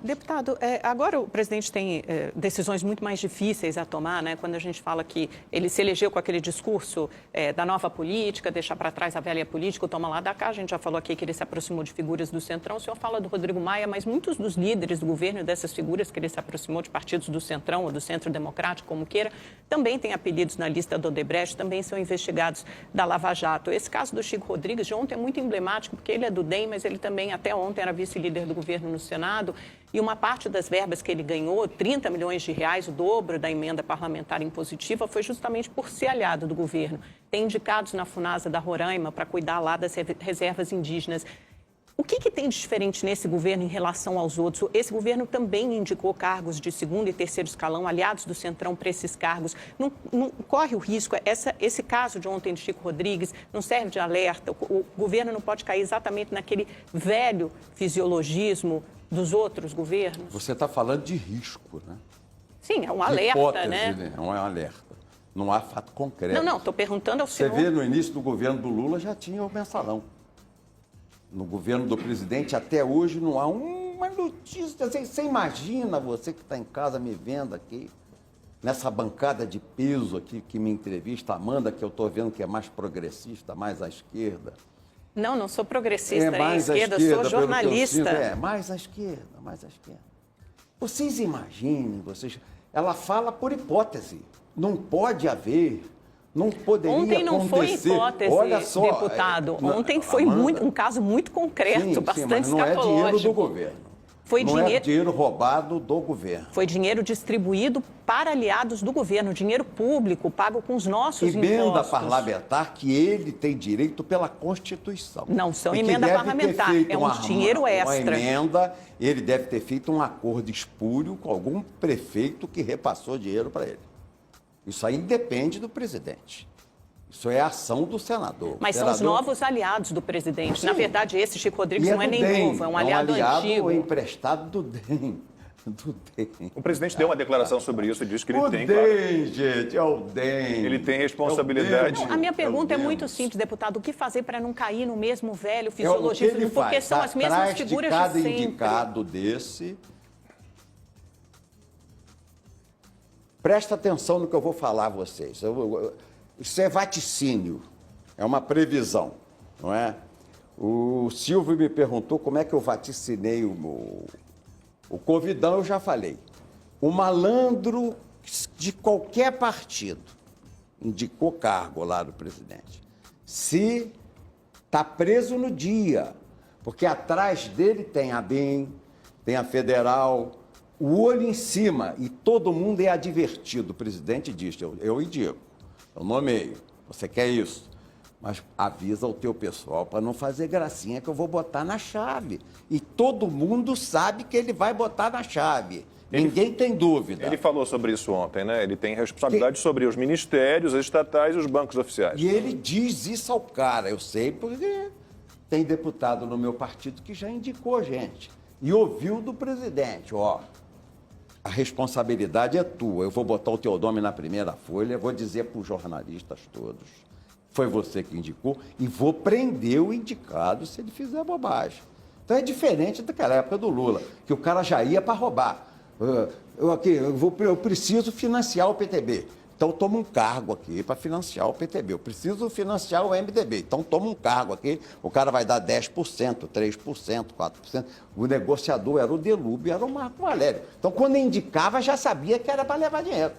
Deputado, agora o presidente tem decisões muito mais difíceis a tomar, né? Quando a gente fala que ele se elegeu com aquele discurso da nova política, deixar para trás a velha política, o toma lá da cá, a gente já falou aqui que ele se aproximou de figuras do Centrão, o senhor fala do Rodrigo Maia, mas muitos dos líderes do governo e dessas figuras que ele se aproximou de partidos do Centrão ou do Centro Democrático, como queira, também têm apelidos na lista do Odebrecht, também são investigados da Lava Jato. Esse caso do Chico Rodrigues de ontem é muito emblemático, porque ele é do DEM, mas ele também até ontem era vice-líder do governo no Senado, e uma parte das verbas que ele ganhou, 30 milhões de reais, o dobro da emenda parlamentar impositiva, foi justamente por ser aliado do governo. Tem indicados na Funasa da Roraima para cuidar lá das reservas indígenas. O que tem de diferente nesse governo em relação aos outros? Esse governo também indicou cargos de segundo e terceiro escalão, aliados do Centrão para esses cargos. Não corre o risco, esse caso de ontem de Chico Rodrigues não serve de alerta? O governo não pode cair exatamente naquele velho fisiologismo dos outros governos? Você está falando de risco, né? Sim, é um alerta, hipótese, né? Não é um alerta. Não há fato concreto. Não, estou perguntando ao senhor. Você vê, no início do governo do Lula já tinha o mensalão. No governo do presidente, até hoje, não há uma notícia. Você imagina, você que está em casa me vendo aqui, nessa bancada de peso aqui que me entrevista, Amanda, que eu estou vendo que é mais progressista, mais à esquerda. Não sou progressista, mais à esquerda, eu sou jornalista. Mais à esquerda, mais à esquerda. Vocês imaginem, ela fala por hipótese. Não pode haver, não poderia acontecer. Ontem não foi hipótese, olha só, deputado. Ontem foi um caso muito concreto, bastante mas não escatológico. é dinheiro do governo. É dinheiro roubado do governo. Foi dinheiro distribuído para aliados do governo, dinheiro público, pago com os nossos impostos. Emenda parlamentar que ele tem direito pela Constituição. Não são emenda parlamentar, é um dinheiro extra. Uma emenda, ele deve ter feito um acordo espúrio com algum prefeito que repassou dinheiro para ele. Isso aí depende do presidente. Isso é a ação do senador. Mas são os novos aliados do presidente. Sim. Na verdade, esse Chico Rodrigues não é nem DEM, novo, é um aliado antigo. É emprestado do DEM. O presidente deu uma declaração sobre isso e disse que ele tem, gente, é o DEM. Ele tem responsabilidade. A minha pergunta é muito simples, deputado. O que fazer para não cair no mesmo velho fisiologismo? Porque são as mesmas figuras de sempre. Cada indicado desse... Presta atenção no que eu vou falar a vocês. Isso é vaticínio, é uma previsão, não é? O Silvio me perguntou como é que eu vaticinei o Covidão, eu já falei. O malandro de qualquer partido indicou cargo lá do presidente. Se está preso no dia, porque atrás dele tem a BEM, tem a Federal, o olho em cima, e todo mundo é advertido. O presidente diz, eu indico. Eu nomeio, você quer isso, mas avisa o teu pessoal para não fazer gracinha que eu vou botar na chave. E todo mundo sabe que ele vai botar na chave. Ninguém tem dúvida. Ele falou sobre isso ontem, né? Ele tem responsabilidade sobre os ministérios, as estatais e os bancos oficiais. E ele diz isso ao cara, eu sei porque tem deputado no meu partido que já indicou gente. E ouviu do presidente, ó... A responsabilidade é tua. Eu vou botar o teu nome na primeira folha, vou dizer para os jornalistas todos, foi você que indicou, e vou prender o indicado se ele fizer bobagem. Então é diferente daquela época do Lula, que o cara já ia para roubar. Eu preciso financiar o PTB. Então toma um cargo aqui para financiar o PTB. Eu preciso financiar o MDB. Então toma um cargo aqui, o cara vai dar 10%, 3%, 4%. O negociador era o Delúbio, era o Marco Valério. Então quando indicava, já sabia que era para levar dinheiro.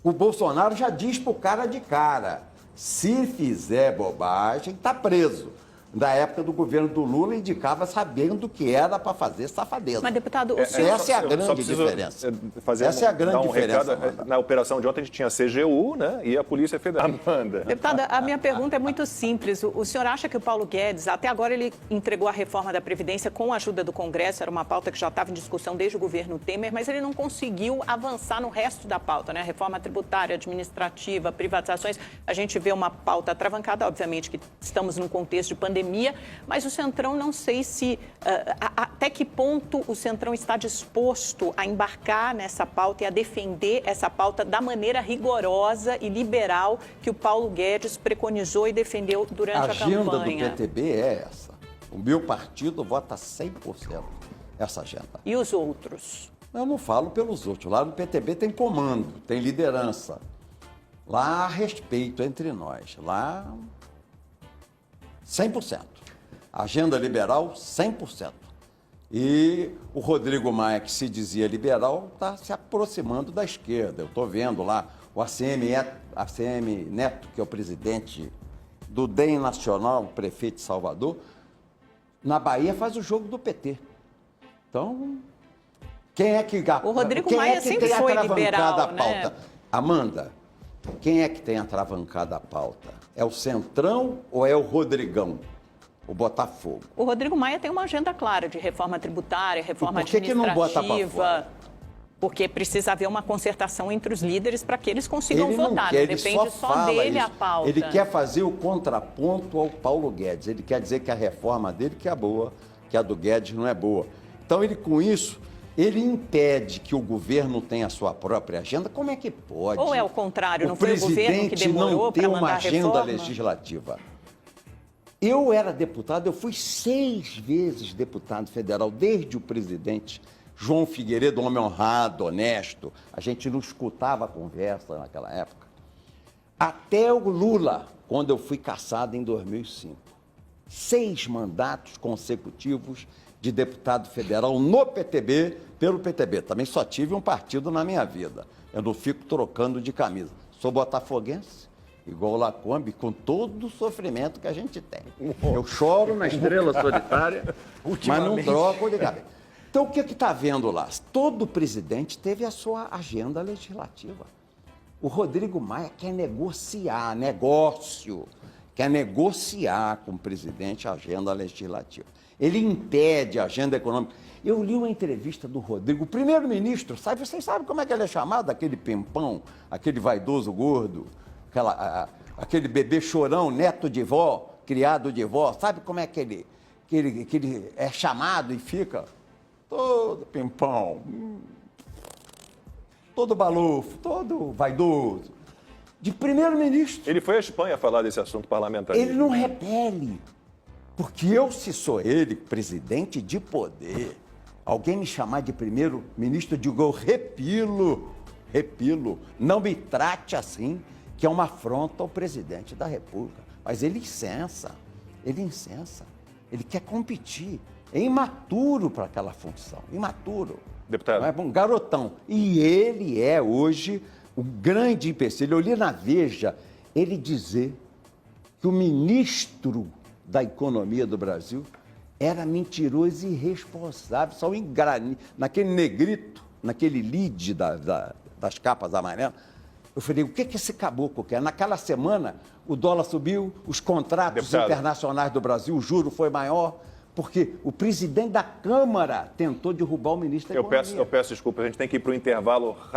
O Bolsonaro já diz para o cara de cara, se fizer bobagem, está preso. Da época do governo do Lula, indicava sabendo que era para fazer safadeza. Mas, deputado, essa é a grande diferença. Essa é a grande diferença. Na operação de ontem a gente tinha a CGU, né, e a Polícia Federal. Amanda. Deputada, a minha pergunta é muito simples. O senhor acha que o Paulo Guedes, até agora ele entregou a reforma da Previdência com a ajuda do Congresso, era uma pauta que já estava em discussão desde o governo Temer, mas ele não conseguiu avançar no resto da pauta, né? Reforma tributária, administrativa, privatizações. A gente vê uma pauta atravancada, obviamente que estamos num contexto de pandemia, mas o Centrão, não sei se até que ponto o Centrão está disposto a embarcar nessa pauta e a defender essa pauta da maneira rigorosa e liberal que o Paulo Guedes preconizou e defendeu durante a campanha. A agenda do PTB é essa. O meu partido vota 100%. essa agenda. E os outros? Eu não falo pelos outros. Lá no PTB tem comando, tem liderança. Lá há respeito entre nós. Lá, 100%. Agenda liberal, 100%. E o Rodrigo Maia, que se dizia liberal, está se aproximando da esquerda. Eu estou vendo lá o ACM Neto, que é o presidente do DEM Nacional, o prefeito de Salvador, na Bahia faz o jogo do PT. Então, quem é que... O Rodrigo Maia sempre foi liberal, a pauta? né? Amanda, quem é que tem atravancado a pauta? É o Centrão ou é o Rodrigão? O Botafogo. O Rodrigo Maia tem uma agenda clara de reforma tributária, reforma administrativa. Por que não bota para fora? Porque precisa haver uma concertação entre os líderes para que eles consigam Ele votar. Não quer, Não depende só dele isso. a pauta. Ele quer fazer o contraponto ao Paulo Guedes. Ele quer dizer que a reforma dele que é boa, que a do Guedes não é boa. Então, ele com isso, ele impede que o governo tenha a sua própria agenda. Como é que pode? Ou é o contrário, não foi o governo que demorou para mandar a reforma? O presidente não tem uma agenda legislativa. Eu era deputado, eu fui 6 vezes deputado federal, desde o presidente João Figueiredo, homem honrado, honesto. A gente não escutava a conversa naquela época. Até o Lula, quando eu fui cassado em 2005. 6 mandatos consecutivos de deputado federal no PTB, pelo PTB. Também só tive um partido na minha vida. Eu não fico trocando de camisa. Sou botafoguense. Igual o Lacombe, com todo o sofrimento que a gente tem. Eu choro na estrela solitária, mas não troco de cabeça. Então, o que está vendo lá? Todo presidente teve a sua agenda legislativa. O Rodrigo Maia quer negociar, quer negociar com o presidente a agenda legislativa. Ele impede a agenda econômica. Eu li uma entrevista do Rodrigo, o primeiro-ministro, vocês sabem como é que ele é chamado? Aquele pimpão, aquele vaidoso gordo, aquele bebê chorão, neto de vó, criado de vó, sabe como é que ele é chamado e fica? Todo pimpão, todo balufo, todo vaidoso, de primeiro-ministro. Ele foi à Espanha falar desse assunto parlamentar. Ele não repele, porque eu, se sou ele, presidente de poder, alguém me chamar de primeiro-ministro, eu digo, eu repilo, não me trate assim, que é uma afronta ao presidente da República. Mas ele incensa, ele quer competir. É imaturo para aquela função, imaturo. Deputado. Não é um garotão. E ele é hoje o grande empecilho. Eu li na Veja ele dizer que o ministro da Economia do Brasil era mentiroso e irresponsável, só naquele negrito, naquele lead das capas amarelas. Eu falei, o que esse caboclo quer? Naquela semana, o dólar subiu, os contratos internacionais do Brasil, o juro foi maior, porque o presidente da Câmara tentou derrubar o ministro da Economia. Eu peço desculpa, a gente tem que ir para o intervalo rápido.